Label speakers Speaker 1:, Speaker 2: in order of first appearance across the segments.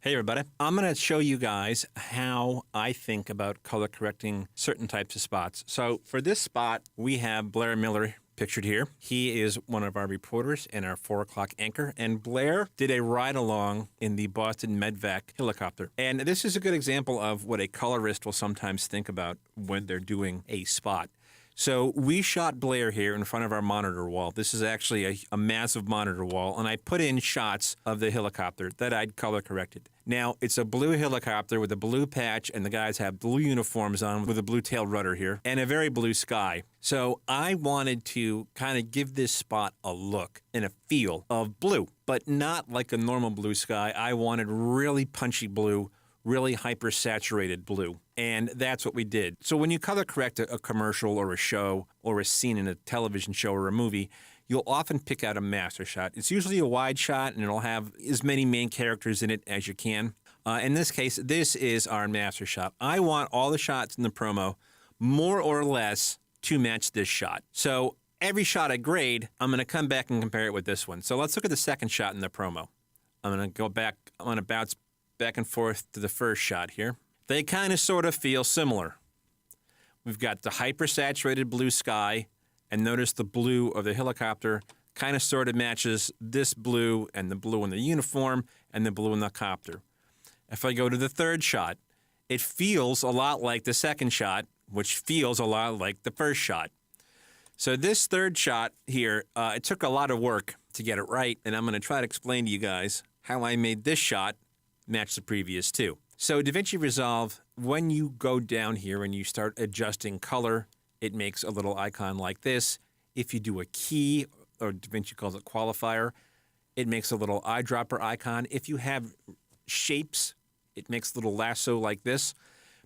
Speaker 1: Hey everybody. I'm going to show you guys how I think about color correcting certain types of spots. So for this spot, we have Blair Miller pictured here. He is one of our reporters and our 4 o'clock anchor. And Blair did a ride along in the Boston Medvac helicopter. And this is a good example of what a colorist will sometimes think about when they're doing a spot. So we shot Blair here in front of our monitor wall. This is actually a massive monitor wall, and I put in shots of the helicopter that I'd color corrected. Now, it's a blue helicopter with a blue patch, and the guys have blue uniforms on with a blue tail rudder here, and a very blue sky. So I wanted to kind of give this spot a look and a feel of blue, but not like a normal blue sky. I wanted really punchy blue, really hyper-saturated blue. And that's what we did. So when you color correct a commercial or a show or a scene in a television show or a movie, you'll often pick out a master shot. It's usually a wide shot, and it'll have as many main characters in it as you can. In this case, this is our master shot. I want all the shots in the promo more or less to match this shot. So every shot I grade, I'm going to come back and compare it with this one. So let's look at the second shot in the promo. I'm going to go back, I'm going to bounce back and forth to the first shot here. They kind of sort of feel similar. We've got the hyper-saturated blue sky, and notice the blue of the helicopter kind of sort of matches this blue and the blue in the uniform and the blue in the copter. If I go to the third shot, it feels a lot like the second shot, which feels a lot like the first shot. So this third shot here, it took a lot of work to get it right, and I'm going to try to explain to you guys how I made this shot match the previous two. So DaVinci Resolve, when you go down here and you start adjusting color, it makes a little icon like this. If you do a key, or DaVinci calls it qualifier, it makes a little eyedropper icon. If you have shapes, it makes a little lasso like this.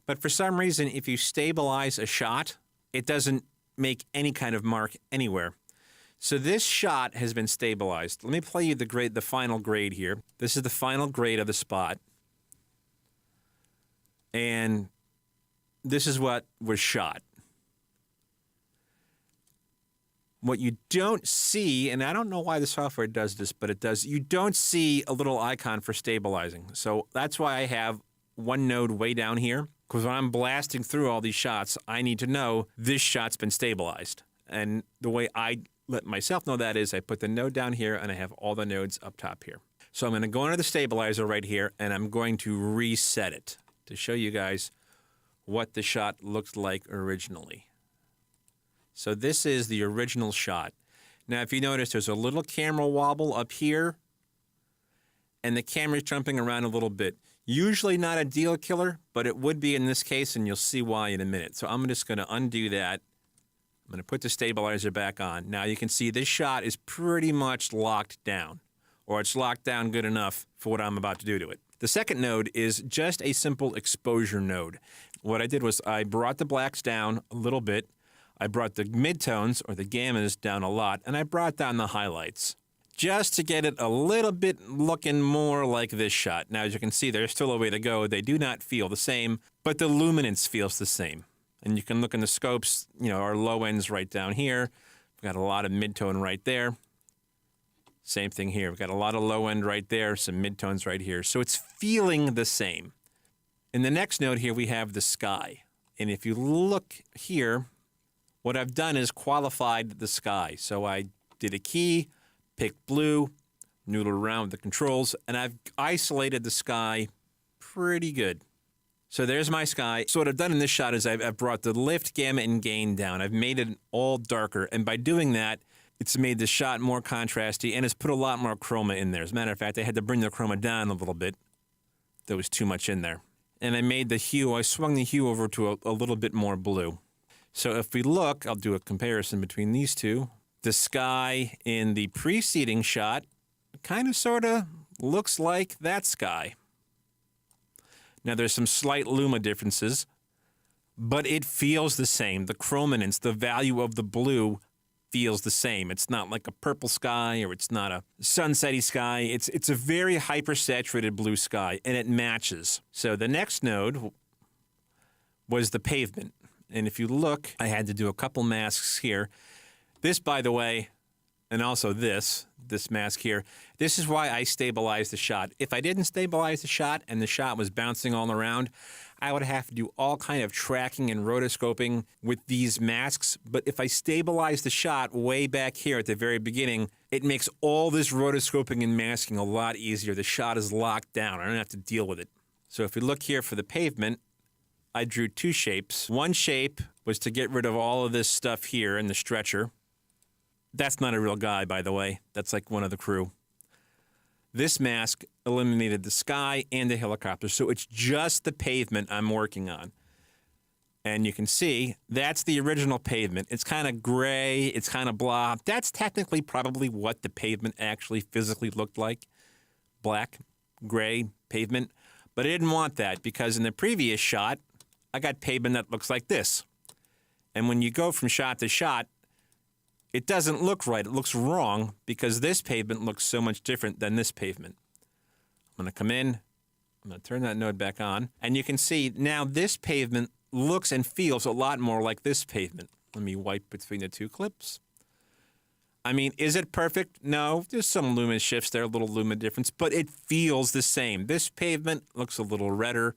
Speaker 1: But for some reason, if you stabilize a shot, it doesn't make any kind of mark anywhere. So this shot has been stabilized. Let me play you the final grade here. This is the final grade of the spot. And this is what was shot. What you don't see, and I don't know why the software does this, but it does, you don't see a little icon for stabilizing. So that's why I have one node way down here, because when I'm blasting through all these shots, I need to know this shot's been stabilized. And the way I let myself know that is I put the node down here and I have all the nodes up top here. So I'm going to go under the stabilizer right here and I'm going to reset it to show you guys what the shot looked like originally. So this is the original shot. Now if you notice, there's a little camera wobble up here and the camera's jumping around a little bit. Usually not a deal killer, but it would be in this case, and you'll see why in a minute. So I'm just going to undo that. I'm going to put the stabilizer back on. Now you can see this shot is pretty much locked down, or it's locked down good enough for what I'm about to do to it. The second node is just a simple exposure node. What I did was I brought the blacks down a little bit, I brought the midtones, or the gammas, down a lot, and I brought down the highlights, just to get it a little bit looking more like this shot. Now as you can see, there's still a way to go. They do not feel the same, but the luminance feels the same. And you can look in the scopes, you know, our low end's right down here. We've got a lot of midtone right there. Same thing here. We've got a lot of low end right there, some midtones right here. So it's feeling the same. In the next node here, we have the sky. And if you look here, what I've done is qualified the sky. So I did a key, picked blue, noodled around with the controls, and I've isolated the sky pretty good. So there's my sky. So what I've done in this shot is I've brought the lift, gamma, and gain down. I've made it all darker, and by doing that, it's made the shot more contrasty, and it's put a lot more chroma in there. As a matter of fact, I had to bring the chroma down a little bit. There was too much in there. And I made the hue, I swung the hue over to a little bit more blue. So if we look, I'll do a comparison between these two. The sky in the preceding shot kind of sort of looks like that sky. Now there's some slight luma differences, but it feels the same. The chrominance, the value of the blue, feels the same. It's not like a purple sky, or it's not a sunsetty sky. It's a very hyper-saturated blue sky, and it matches. So the next node was the pavement. And if you look, I had to do a couple masks here. This, by the way, and also this mask here. This is why I stabilized the shot. If I didn't stabilize the shot and the shot was bouncing all around, I would have to do all kind of tracking and rotoscoping with these masks. But if I stabilize the shot way back here at the very beginning, it makes all this rotoscoping and masking a lot easier. The shot is locked down. I don't have to deal with it. So if we look here for the pavement, I drew two shapes. One shape was to get rid of all of this stuff here in the stretcher. That's not a real guy, by the way. That's like one of the crew. This mask eliminated the sky and the helicopter, so it's just the pavement I'm working on. And you can see that's the original pavement. It's kind of gray, it's kind of blah. That's technically probably what the pavement actually physically looked like. Black, gray, pavement. But I didn't want that because in the previous shot, I got pavement that looks like this. And when you go from shot to shot, it doesn't look right. It looks wrong because this pavement looks so much different than this pavement. I'm going to come in. I'm going to turn that node back on. And you can see now this pavement looks and feels a lot more like this pavement. Let me wipe between the two clips. I mean, is it perfect? No. There's some lumen shifts there, a little lumen difference, but it feels the same. This pavement looks a little redder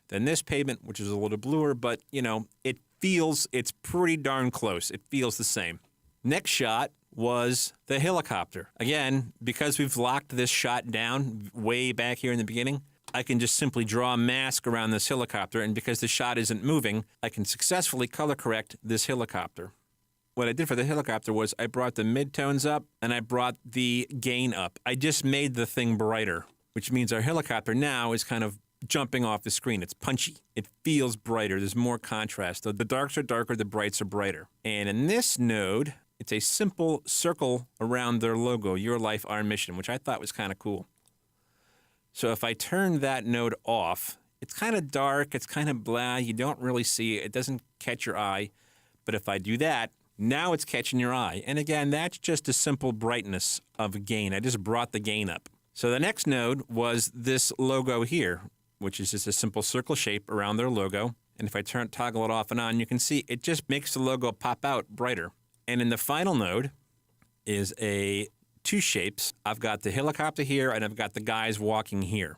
Speaker 1: than this pavement, which is a little bluer, but, you know, it's pretty darn close. It feels the same. Next shot was the helicopter. Again, because we've locked this shot down way back here in the beginning, I can just simply draw a mask around this helicopter, and because the shot isn't moving, I can successfully color correct this helicopter. What I did for the helicopter was I brought the midtones up and I brought the gain up. I just made the thing brighter, which means our helicopter now is kind of jumping off the screen. It's punchy. It feels brighter. There's more contrast. The darks are darker, the brights are brighter. And in this node, it's a simple circle around their logo, Your Life, Our Mission, which I thought was kind of cool. So if I turn that node off, it's kind of dark, it's kind of blah, you don't really see it, it doesn't catch your eye. But if I do that, now it's catching your eye. And again, that's just a simple brightness of gain. I just brought the gain up. So the next node was this logo here, which is just a simple circle shape around their logo. And if I toggle it off and on, you can see it just makes the logo pop out brighter. And in the final node is two shapes. I've got the helicopter here and I've got the guys walking here.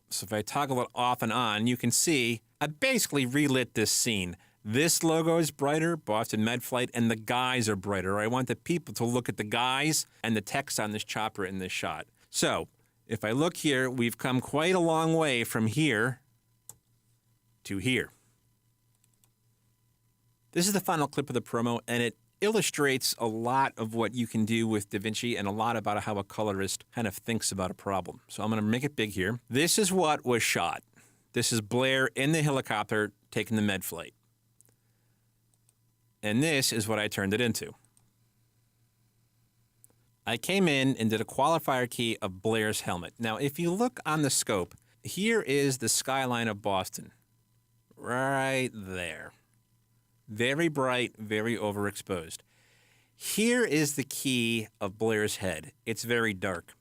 Speaker 1: So if I toggle it off and on, you can see I basically relit this scene. This logo is brighter, Boston Medflight, and the guys are brighter. I want the people to look at the guys and the text on this chopper in this shot. So if I look here, we've come quite a long way from here to here. This is the final clip of the promo, and it illustrates a lot of what you can do with DaVinci and a lot about how a colorist kind of thinks about a problem. So I'm going to make it big here. This is what was shot. This is Blair in the helicopter taking the med flight. And this is what I turned it into. I came in and did a qualifier key of Blair's helmet. Now, if you look on the scope, here is the skyline of Boston. Right there. Very bright, very overexposed. Here is the key of Blair's head. It's very dark.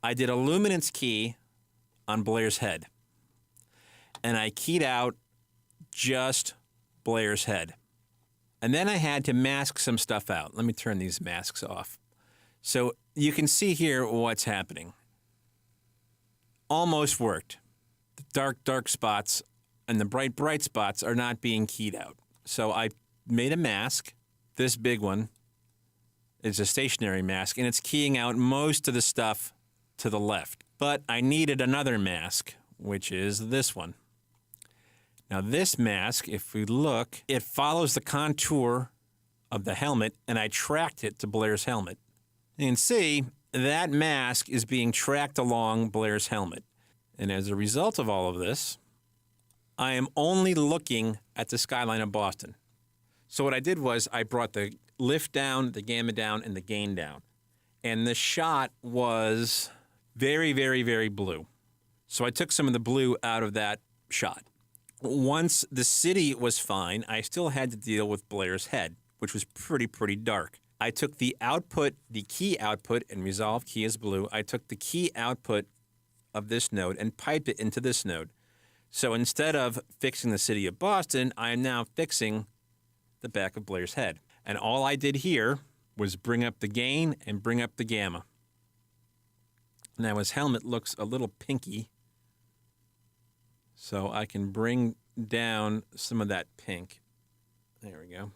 Speaker 1: I did a luminance key on Blair's head. And I keyed out just Blair's head. And then I had to mask some stuff out. Let me turn these masks off. So you can see here what's happening. Almost worked. The dark, dark spots and the bright, bright spots are not being keyed out. So I made a mask. This big one is a stationary mask, and it's keying out most of the stuff to the left. But I needed another mask, which is this one. Now this mask, if we look, it follows the contour of the helmet, and I tracked it to Blair's helmet. You can see that mask is being tracked along Blair's helmet. And as a result of all of this, I am only looking at the skyline of Boston. So what I did was I brought the lift down, the gamma down, and the gain down. And the shot was very, very, very blue. So I took some of the blue out of that shot. Once the city was fine, I still had to deal with Blair's head, which was pretty dark. I took the output, the key output, and resolve key as blue. I took the key output of this node and piped it into this node. So instead of fixing the city of Boston, I am now fixing the back of Blair's head. And all I did here was bring up the gain and bring up the gamma. Now his helmet looks a little pinky, so I can bring down some of that pink. There we go.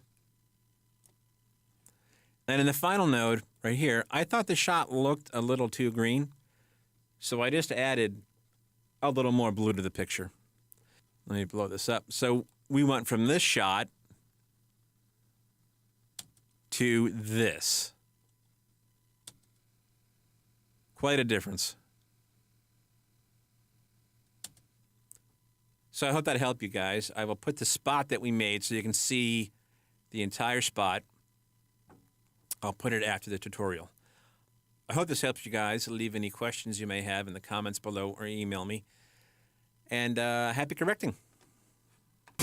Speaker 1: And in the final node right here, I thought the shot looked a little too green, so I just added a little more blue to the picture. Let me blow this up. So we went from this shot to this. Quite a difference. So I hope that helped you guys. I will put the spot that we made so you can see the entire spot. I'll put it after the tutorial. I hope this helps you guys. Leave any questions you may have in the comments below or email me. And happy correcting.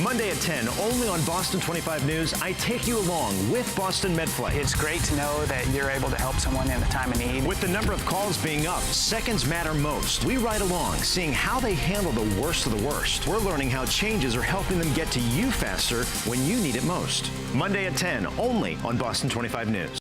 Speaker 2: Monday at 10, only on Boston 25 News, I take you along with Boston MedFlight.
Speaker 3: It's great to know that you're able to help someone in a time of need.
Speaker 2: With the number of calls being up, seconds matter most. We ride along, seeing how they handle the worst of the worst. We're learning how changes are helping them get to you faster when you need it most. Monday at 10, only on Boston 25 News.